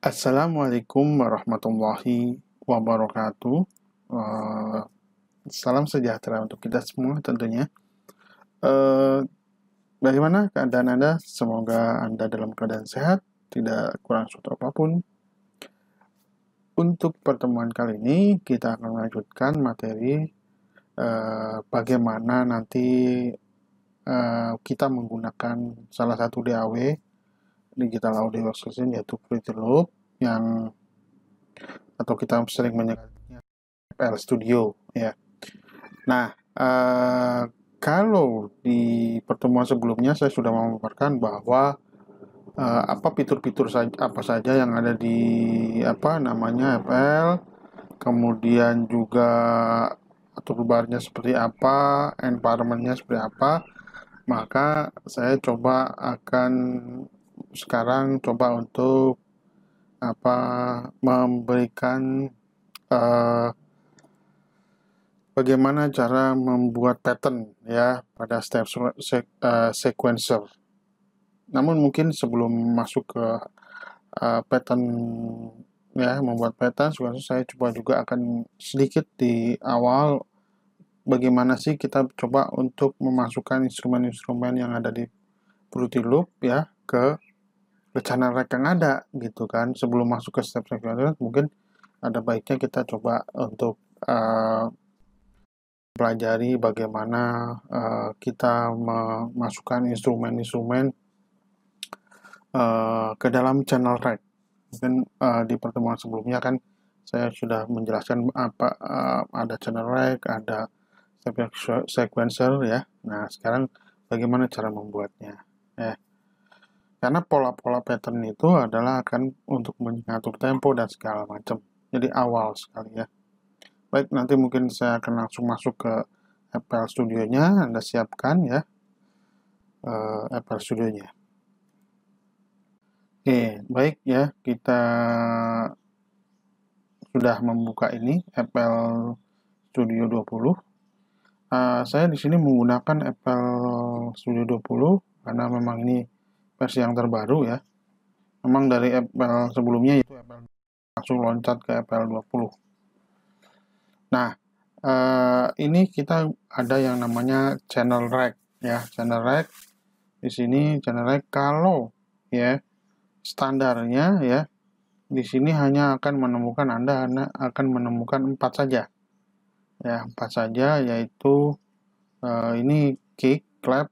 Assalamualaikum warahmatullahi wabarakatuh. Eh, Salam sejahtera untuk kita semua tentunya. Eh, Bagaimana keadaan Anda? Semoga Anda dalam keadaan sehat, tidak kurang suatu apapun. Untuk pertemuan kali ini, kita akan melanjutkan materi bagaimana nanti kita menggunakan salah satu DAW, Digital Audio Workstation, yaitu Fruity Loop, yang atau kita sering menyebutnya FL Studio, ya. Nah, kalau di pertemuan sebelumnya saya sudah memaparkan bahwa apa fitur-fitur apa saja yang ada di apa namanya FL, kemudian juga toolbarnya seperti apa, environmentnya seperti apa, maka saya sekarang coba untuk apa memberikan eh, bagaimana cara membuat pattern ya pada step sequencer. Namun mungkin sebelum masuk ke pattern ya membuat pattern sequencer, saya coba juga akan sedikit di awal bagaimana sih kita coba untuk memasukkan instrumen-instrumen yang ada di Fruity Loop ya ke channel rack yang ada gitu kan. Sebelum masuk ke step sequencer mungkin ada baiknya kita coba untuk pelajari bagaimana kita memasukkan instrumen-instrumen ke dalam channel rack. Mungkin di pertemuan sebelumnya kan saya sudah menjelaskan apa ada channel rack, ada sequencer ya. Nah, sekarang bagaimana cara membuatnya? Ya. Karena pola-pola pattern itu adalah akan untuk mengatur tempo dan segala macam. Jadi awal sekali ya. Baik, nanti mungkin saya akan langsung masuk ke FL Studio-nya. Anda siapkan ya FL Studio-nya. Oke, baik ya. Kita sudah membuka ini FL Studio 20. Saya di sini menggunakan FL Studio 20 karena memang ini versi yang terbaru ya. Memang dari FL sebelumnya itu FL langsung loncat ke FL 20. Nah, ini kita ada yang namanya channel rack ya. Channel rack di sini channel rack kalau ya standarnya ya di sini hanya akan menemukan Anda akan menemukan 4 saja. Ya, 4 saja yaitu ini kick, clap,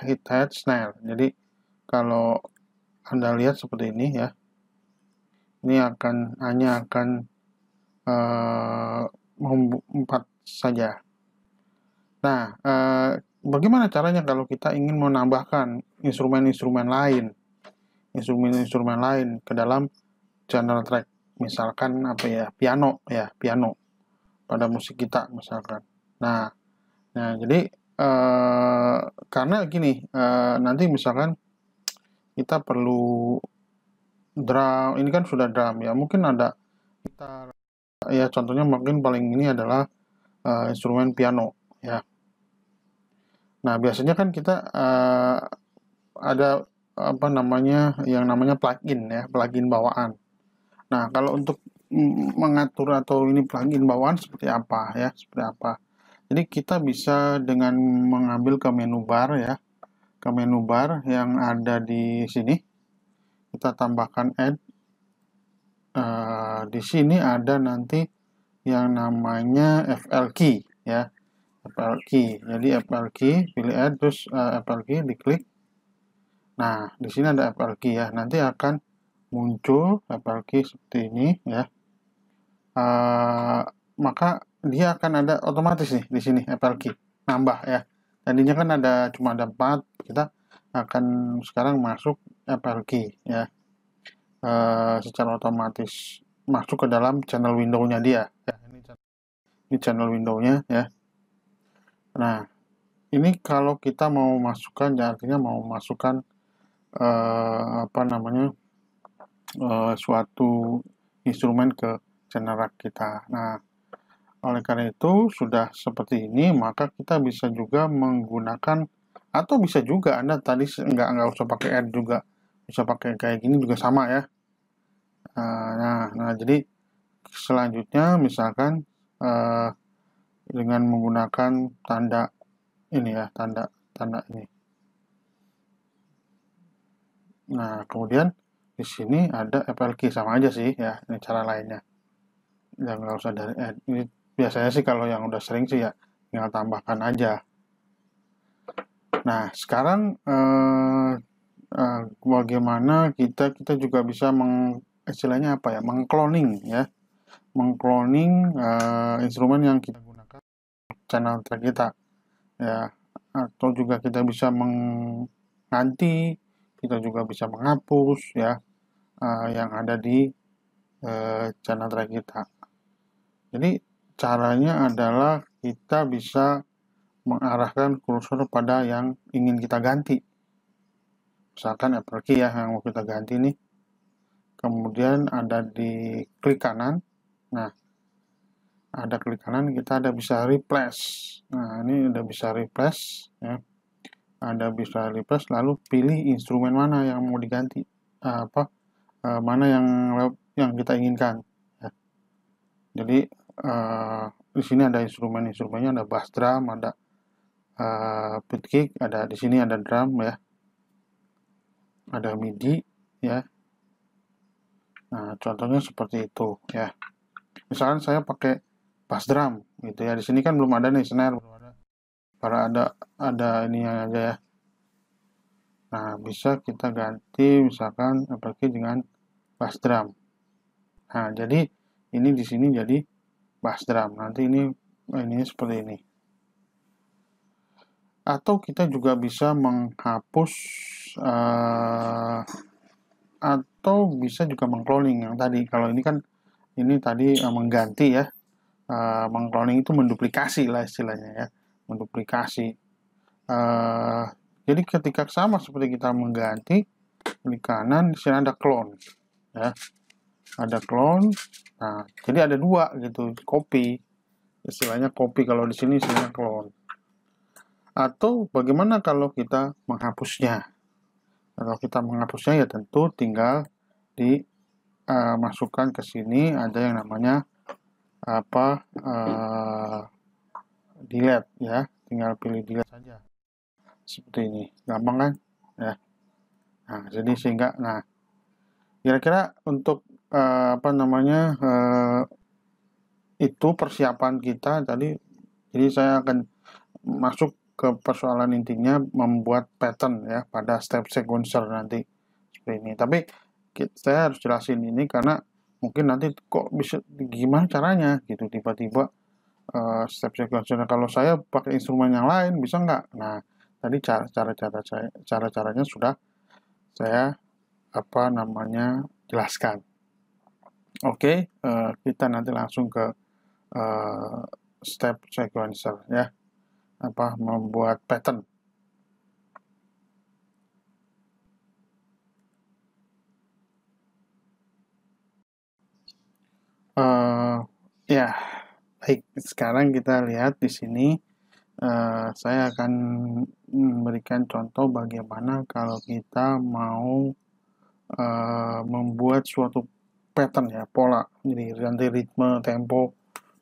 hit head, snare. Jadi kalau Anda lihat seperti ini ya. Ini hanya akan 4 saja. Nah, bagaimana caranya kalau kita ingin menambahkan instrumen-instrumen lain ke dalam channel track, misalkan apa ya, piano pada musik kita misalkan. Nah jadi karena gini, nanti misalkan kita perlu drum, ini kan sudah drum ya, mungkin ada gitar ya, contohnya mungkin paling ini adalah instrumen piano ya. Nah, biasanya kan kita ada apa namanya yang namanya plugin ya, plugin bawaan. Nah, kalau untuk mengatur atau ini plugin bawaan seperti apa ya, seperti apa. Jadi kita bisa dengan mengambil ke menu bar ya, ke menu bar yang ada di sini. Kita tambahkan add. Di sini ada nanti yang namanya FL key ya, FL key. Jadi FL key, pilih add, terus FL key diklik. Nah, di sini ada FL key ya. Nanti akan muncul FL key seperti ini ya. Maka dia akan ada otomatis nih di sini FL key nambah ya. Tadinya kan cuma ada 4, kita akan sekarang masuk FL key ya. Secara otomatis masuk ke dalam channel window-nya dia ya. Ini channel window-nya ya. Nah, ini kalau kita mau masukkan ya, artinya mau masukkan apa namanya suatu instrumen ke channel rack kita. Nah, oleh karena itu sudah seperti ini, maka kita bisa juga menggunakan, atau bisa juga Anda tadi nggak usah pakai add juga, bisa pakai kayak gini juga sama ya. Nah, jadi selanjutnya misalkan dengan menggunakan tanda ini ya, tanda ini. Nah, kemudian di sini ada Apple Key, sama aja sih ya, ini cara lainnya. Ya nggak usah dari ini biasanya sih kalau yang udah sering sih ya tinggal tambahkan aja. Nah, sekarang bagaimana kita juga bisa istilahnya apa ya, mengcloning ya, mengcloning instrumen yang kita gunakan channel track kita ya, atau juga kita bisa mengganti, kita juga bisa menghapus ya yang ada di channel track kita. Jadi caranya adalah kita bisa mengarahkan kursor pada yang ingin kita ganti. Misalkan Apple Key ya yang mau kita ganti nih. Kemudian ada di klik kanan. Nah, ada klik kanan, kita ada bisa replace. Nah, ini udah bisa replace ya. Ada bisa replace, lalu pilih instrumen mana yang mau diganti. Mana yang kita inginkan ya. Jadi di sini ada instrumennya, ada bass drum, ada beat kick, ada di sini ada drum ya, ada MIDI ya. Nah, contohnya seperti itu ya. Misalkan saya pakai bass drum gitu ya. Di sini kan belum ada nih snare, belum ada. Para ada ini aja ya. Nah, bisa kita ganti misalkan pakai dengan bass drum. Nah, jadi ini di sini jadi bass drum. Nanti ini seperti ini. Atau kita juga bisa menghapus atau bisa juga mengcloning yang tadi. Kalau ini kan ini tadi mengganti ya. Mengcloning itu menduplikasi lah istilahnya ya, menduplikasi. Jadi ketika sama seperti kita mengganti, di kanan di sini ada clone ya, ada clone. Nah, jadi ada dua gitu, copy, istilahnya copy kalau di sini istilahnya clone. Atau bagaimana kalau kita menghapusnya? Kalau kita menghapusnya ya tentu tinggal dimasukkan ke sini, ada yang namanya delete ya, tinggal pilih delete saja seperti ini, gampang kan ya. Nah, jadi sehingga kira-kira untuk itu persiapan kita tadi. Jadi saya akan masuk ke persoalan intinya, membuat pattern ya pada step sequencer nanti seperti ini. Tapi saya harus jelasin ini karena mungkin nanti kok bisa gimana caranya gitu tiba-tiba step sequencer. Kalau saya pakai instrumen yang lain bisa nggak? Nah, tadi cara-caranya sudah saya jelaskan. Oke, kita nanti langsung ke step sequencer ya, membuat pattern. Ya, baik. Sekarang kita lihat di sini. Saya akan memberikan contoh bagaimana kalau kita mau membuat suatu pattern ya, pola. Jadi nanti ritme, tempo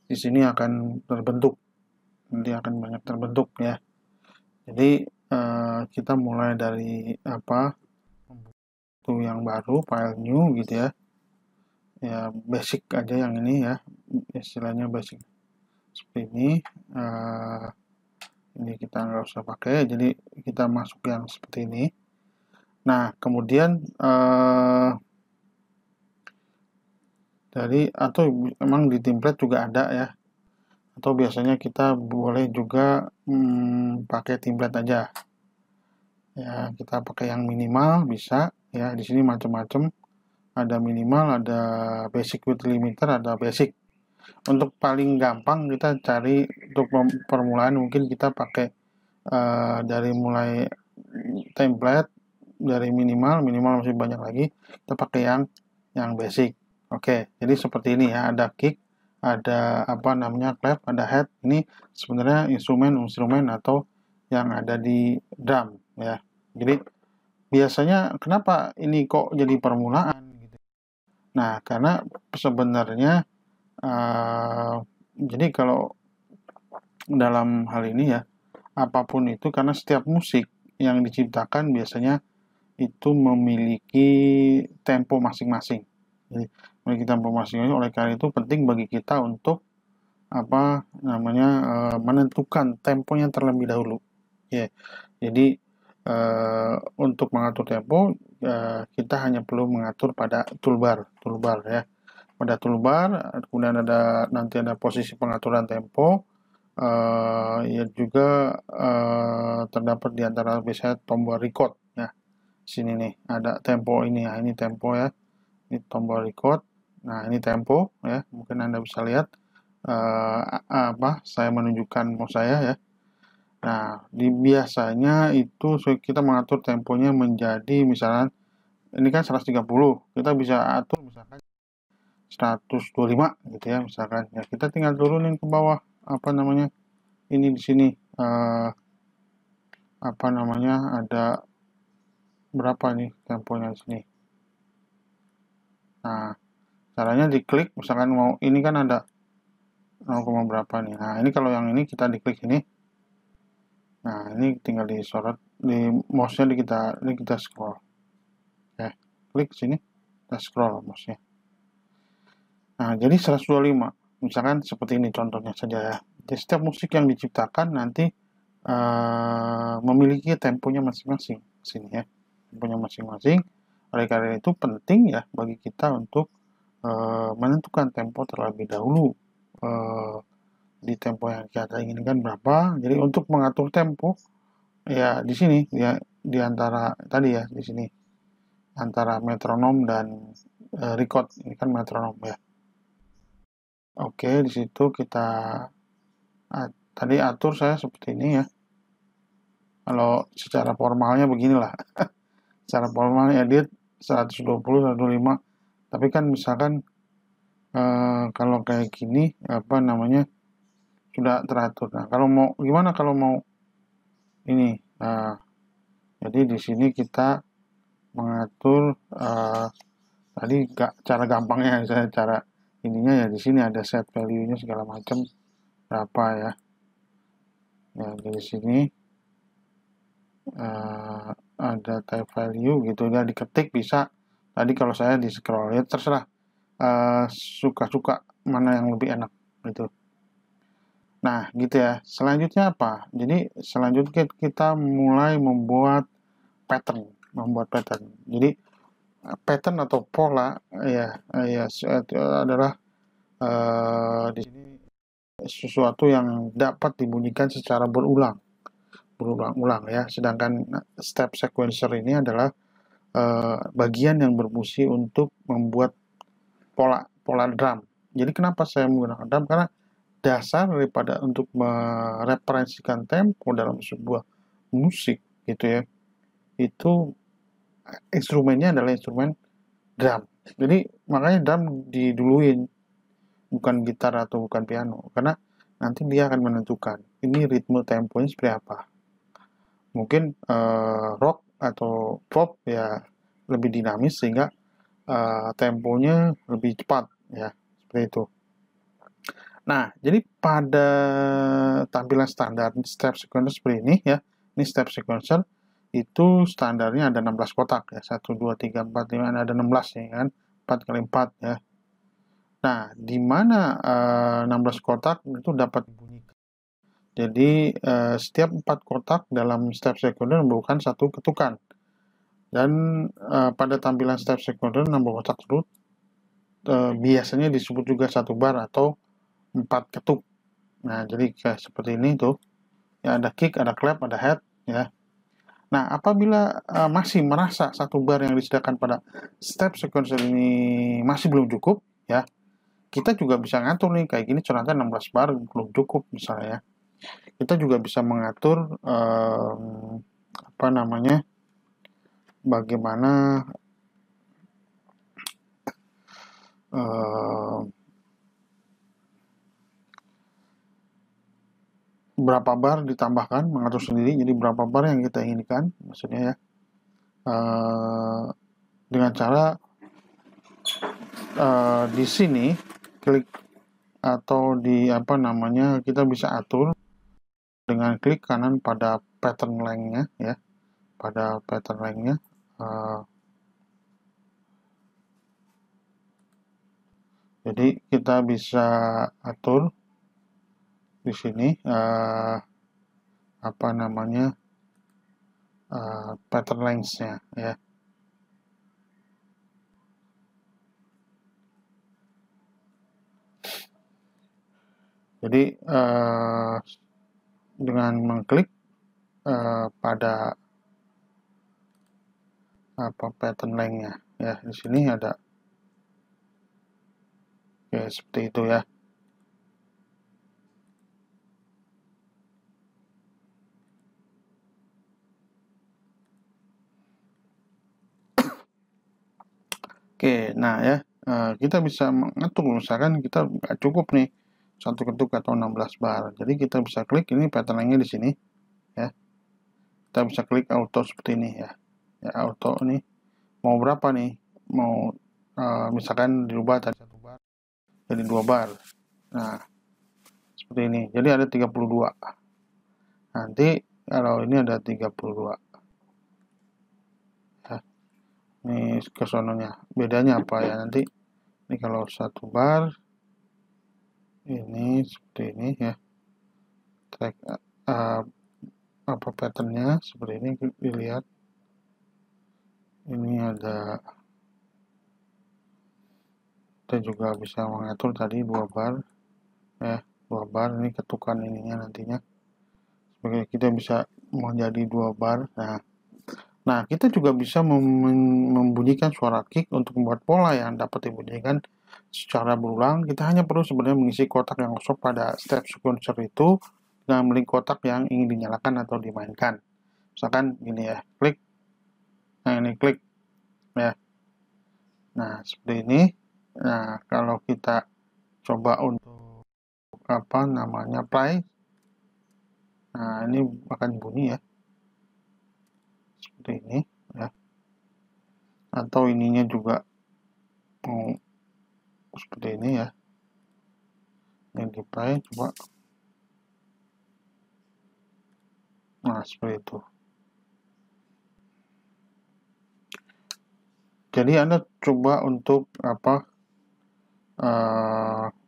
di sini akan terbentuk. Nanti akan banyak terbentuk ya. Jadi kita mulai dari membuat yang baru, file new gitu ya. Ya basic aja yang ini ya, istilahnya basic seperti ini. Ini kita nggak usah pakai, jadi kita masuk yang seperti ini. Nah, kemudian atau memang di template juga ada ya, atau biasanya kita boleh juga pakai template aja ya. Kita pakai yang minimal bisa ya. Di sini macam-macam, ada minimal, ada basic with limiter, ada basic. Untuk paling gampang kita cari untuk permulaan, mungkin kita pakai dari mulai template, dari minimal masih banyak lagi, kita pakai yang basic. Oke, jadi seperti ini ya, ada kick, ada clap, ada head. Ini sebenarnya instrumen atau yang ada di drum ya. Jadi biasanya kenapa ini kok jadi permulaan gitu. Nah, karena sebenarnya jadi kalau dalam hal ini ya, apapun itu karena setiap musik yang diciptakan biasanya itu memiliki tempo masing-masing. Jadi memiliki tempo masing-masing, oleh karena itu penting bagi kita untuk menentukan temponya terlebih dahulu. Ya, jadi untuk mengatur tempo kita hanya perlu mengatur pada toolbar ya. Pada toolbar, kemudian nanti ada posisi pengaturan tempo. Ya juga terdapat di antara biasanya tombol record ya. Sini nih ada tempo ini ya, ini tempo ya. Ini tombol record. Nah, ini tempo ya. Mungkin Anda bisa lihat saya menunjukkan mouse saya ya. Nah, biasanya itu kita mengatur temponya menjadi misalnya ini kan 130, kita bisa atur misalkan 125 gitu ya misalkan. Ya, kita tinggal turunin ke bawah ini di sini ada berapa nih temponya di sini. Nah, caranya diklik misalkan mau ini kan ada 0, berapa nih. Nah, ini kalau yang ini kita diklik ini. Nah, ini tinggal disorot di mouse-nya kita scroll. Ya, klik sini, kita scroll mouse-nya. Nah, jadi 125. Misalkan seperti ini contohnya saja ya. Jadi setiap musik yang diciptakan nanti memiliki temponya masing-masing sini ya. Temponya masing-masing. Oleh karena itu penting ya bagi kita untuk menentukan tempo terlebih dahulu. Di tempo yang kita inginkan berapa. Jadi untuk mengatur tempo ya di sini ya di antara tadi ya di sini antara metronom dan record. Ini kan metronom ya. Oke, di situ kita tadi atur saya seperti ini ya. Kalau secara formalnya beginilah. Secara formalnya edit 120, 125. Tapi kan misalkan kalau kayak gini sudah teratur. Nah, kalau mau gimana kalau mau ini? Jadi di sini kita mengatur tadi cara gampangnya saya cara ininya ya di sini ada set value-nya segala macam berapa ya. Ya di sini ada type value gitu ya diketik bisa. Tadi kalau saya di scroll ya terserah suka-suka mana yang lebih enak gitu. Nah, gitu ya. Selanjutnya apa? Jadi selanjutnya kita mulai membuat pattern. Jadi pattern atau pola ya adalah di sini sesuatu yang dapat dibunyikan secara berulang-ulang ya. Sedangkan step sequencer ini adalah bagian yang berfungsi untuk membuat pola drum. Jadi kenapa saya menggunakan drum? Karena dasar daripada untuk mereferensikan tempo dalam sebuah musik gitu ya. Itu instrumennya adalah instrumen drum. Jadi makanya drum diduluin, bukan gitar atau bukan piano, karena nanti dia akan menentukan ini ritme temponya seperti apa. Mungkin rock atau pop ya lebih dinamis sehingga temponya lebih cepat ya seperti itu. Nah, jadi pada tampilan standar step sequencer seperti ini ya, ini step sequencer itu standarnya ada 16 kotak ya, 1, 2, 3, 4, 5, ada 16 ya kan, 4 kali 4 ya. Nah, di mana 16 kotak itu dapat dibunyikan. Jadi setiap 4 kotak dalam step sequencer membutuhkan satu ketukan. Dan pada tampilan step sequencer 16 kotak tersebut biasanya disebut juga satu bar atau 4 ketuk. Nah, jadi kayak seperti ini tuh. Ya, ada kick, ada clap, ada head ya. Nah, apabila masih merasa satu bar yang disediakan pada step sequencer ini masih belum cukup ya, kita juga bisa ngatur nih kayak gini ternyata 16 bar belum cukup misalnya ya. Kita juga bisa mengatur bagaimana berapa bar ditambahkan, mengatur sendiri jadi berapa bar yang kita inginkan maksudnya ya, dengan cara di sini klik atau di kita bisa atur dengan klik kanan pada pattern length-nya ya, pada pattern length-nya. Jadi kita bisa atur di sini pattern length-nya ya. Jadi dengan mengklik pada pattern length-nya ya, di sini ada seperti itu ya. Oke, nah ya, kita bisa mengatur, misalkan kita nggak cukup nih 1 ketuk atau 16 bar. Jadi kita bisa klik ini pattern length-nya di sini ya. Kita bisa klik auto seperti ini ya. Ya, auto nih. Mau berapa nih? Mau misalkan dirubah tadi 1 bar jadi 2 bar. Nah, seperti ini. Jadi ada 32. Nanti kalau ini ada 32. Ya. Ini kesononya. Bedanya apa ya nanti? Ini kalau 1 bar ini seperti ini ya. Track patternnya seperti ini, dilihat. Ini ada, kita juga bisa mengatur tadi 2 bar ya, 2 bar ini ketukan ininya nantinya. Sebagai kita bisa menjadi 2 bar. Nah, kita juga bisa membunyikan suara kick untuk membuat pola yang dapat dibunyikan secara berulang. Kita hanya perlu sebenarnya mengisi kotak yang kosong pada step sequencer itu dengan memilih kotak yang ingin dinyalakan atau dimainkan. Misalkan gini ya, klik. Nah, ini klik ya. Nah, seperti ini. Nah, kalau kita coba untuk play. Nah, ini akan bunyi ya. Seperti ini ya. Atau ininya juga mau seperti ini ya. Yang di play coba. Nah, seperti itu. Jadi Anda coba untuk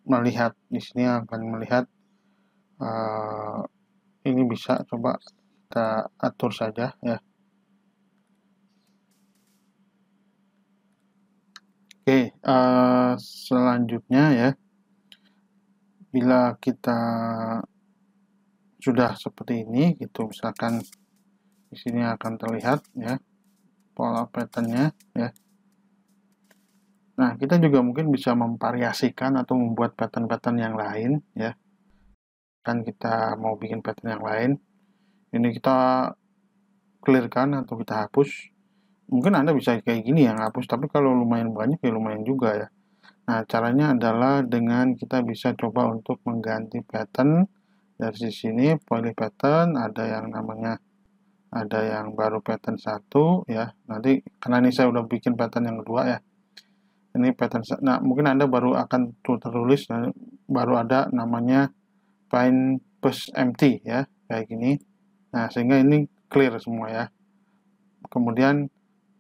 melihat di sini akan melihat ini bisa coba kita atur saja ya. Oke, selanjutnya ya, bila kita sudah seperti ini gitu, misalkan di sini akan terlihat ya pola patternnya ya. Nah, kita juga mungkin bisa memvariasikan atau membuat pattern-pattern yang lain ya. Kan kita mau bikin pattern yang lain, ini kita clearkan atau kita hapus. Mungkin Anda bisa kayak gini ya, hapus, tapi kalau lumayan banyak ya lumayan juga ya. Nah, caranya adalah dengan kita bisa coba untuk mengganti pattern. Dari sini pilih pattern, ada yang baru pattern 1 ya. Nanti karena ini saya udah bikin pattern yang kedua ya. Ini pattern, nah mungkin Anda baru akan tertulis baru ada namanya find push empty ya, kayak gini. Nah, sehingga ini clear semua ya. Kemudian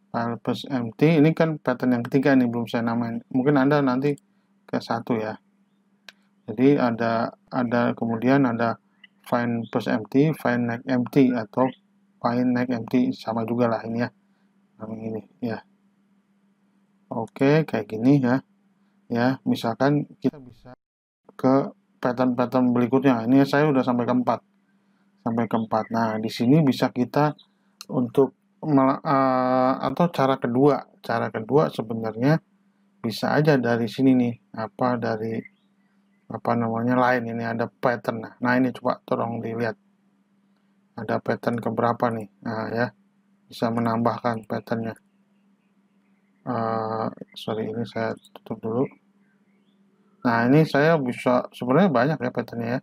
file push empty, ini kan pattern yang ketiga nih, belum saya namain. Mungkin Anda nanti ke 1 ya. Jadi kemudian ada find push empty, find next empty, atau find next empty, sama juga lah ini ya. Ini ya. Oke, kayak gini ya. Ya, misalkan kita bisa ke pattern-pattern berikutnya. Ini saya udah sampai ke 4. Nah, di sini bisa kita untuk atau cara kedua sebenarnya bisa aja dari sini nih, dari line ini ada pattern. Nah, ini coba tolong dilihat. Ada pattern keberapa nih? Nah, ya. Bisa menambahkan patternnya. Sorry, ini saya tutup dulu. Nah, ini saya bisa, sebenarnya banyak ya patternnya ya.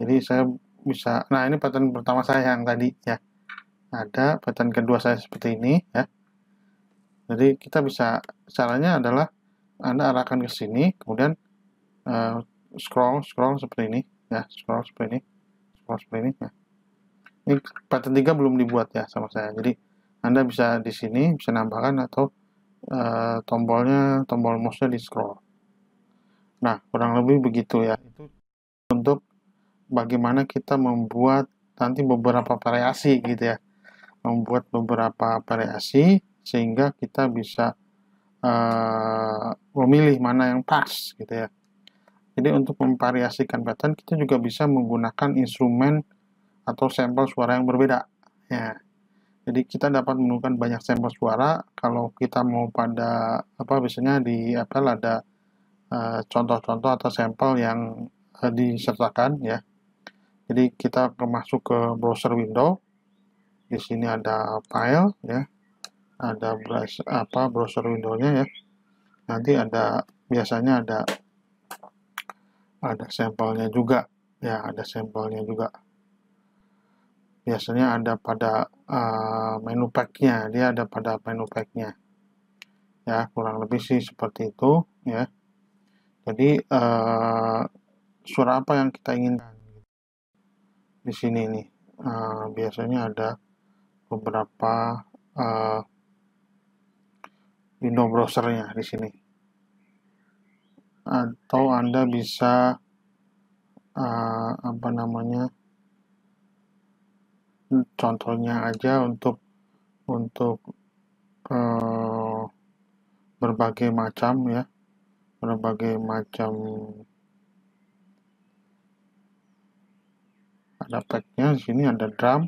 Jadi saya bisa, nah ini pattern pertama saya yang tadi ya. Ada pattern kedua saya seperti ini ya. Jadi kita bisa, caranya adalah Anda arahkan ke sini, kemudian scroll seperti ini, ya, scroll seperti ini, ya. Ini pattern 3 belum dibuat ya sama saya. Jadi Anda bisa di sini bisa nambahkan atau tombol mouse-nya di scroll. Nah, kurang lebih begitu ya. Itu untuk bagaimana kita membuat nanti beberapa variasi gitu ya. Membuat beberapa variasi sehingga kita bisa memilih mana yang pas gitu ya. Jadi untuk memvariasikan pattern kita juga bisa menggunakan instrumen atau sampel suara yang berbeda ya. Jadi kita dapat menemukan banyak sampel suara. Kalau kita mau pada biasanya di Apple ada contoh-contoh atau sampel yang disertakan ya. Jadi kita masuk ke browser window. Di sini ada file ya. Ada browser window-nya ya. Nanti biasanya ada sampelnya juga ya, ada sampelnya juga. Biasanya ada pada menu pack-nya, dia ada pada menu pack-nya. Ya, kurang lebih sih seperti itu ya. Jadi suara apa yang kita inginkan di sini nih. Biasanya ada beberapa window browsernya di sini. Atau Anda bisa contohnya aja untuk berbagai macam ya, ada pack-nya. Di sini ada drum,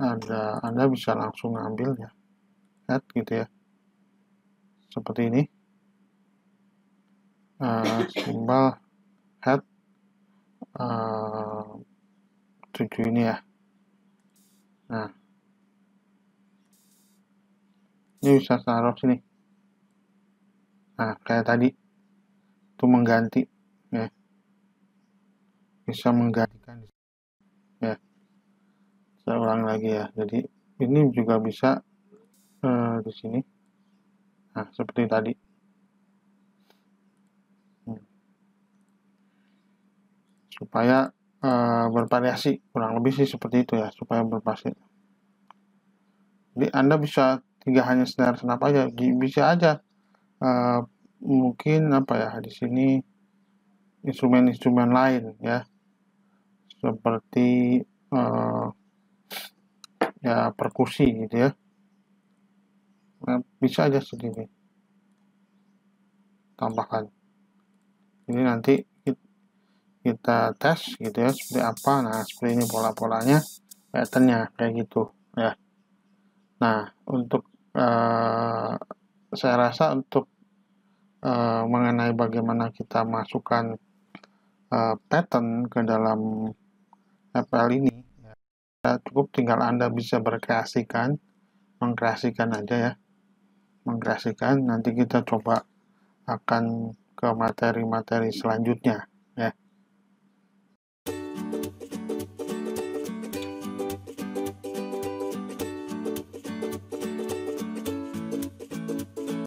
Anda bisa langsung ambil ya, head gitu ya, seperti ini, simbol head 7 ini ya. Nah, ini bisa taruh sini. Nah, kayak tadi itu mengganti ya, bisa menggantikan ya. Saya ulang lagi ya. Jadi ini juga bisa di sini. Nah, seperti tadi. Supaya bervariasi, kurang lebih sih seperti itu ya, supaya bervariasi. Jadi Anda bisa hanya senap aja, bisa aja mungkin di sini instrumen-instrumen lain ya, seperti ya perkusi gitu ya. Nah, bisa aja sedikit tambahkan. Ini nanti kita tes gitu ya, seperti apa. Nah, seperti ini pola-polanya, patternnya kayak gitu ya. Nah, untuk saya rasa untuk mengenai bagaimana kita masukkan pattern ke dalam FL ini ya, cukup tinggal Anda bisa mengkreasikan aja ya, nanti kita coba akan ke materi-materi selanjutnya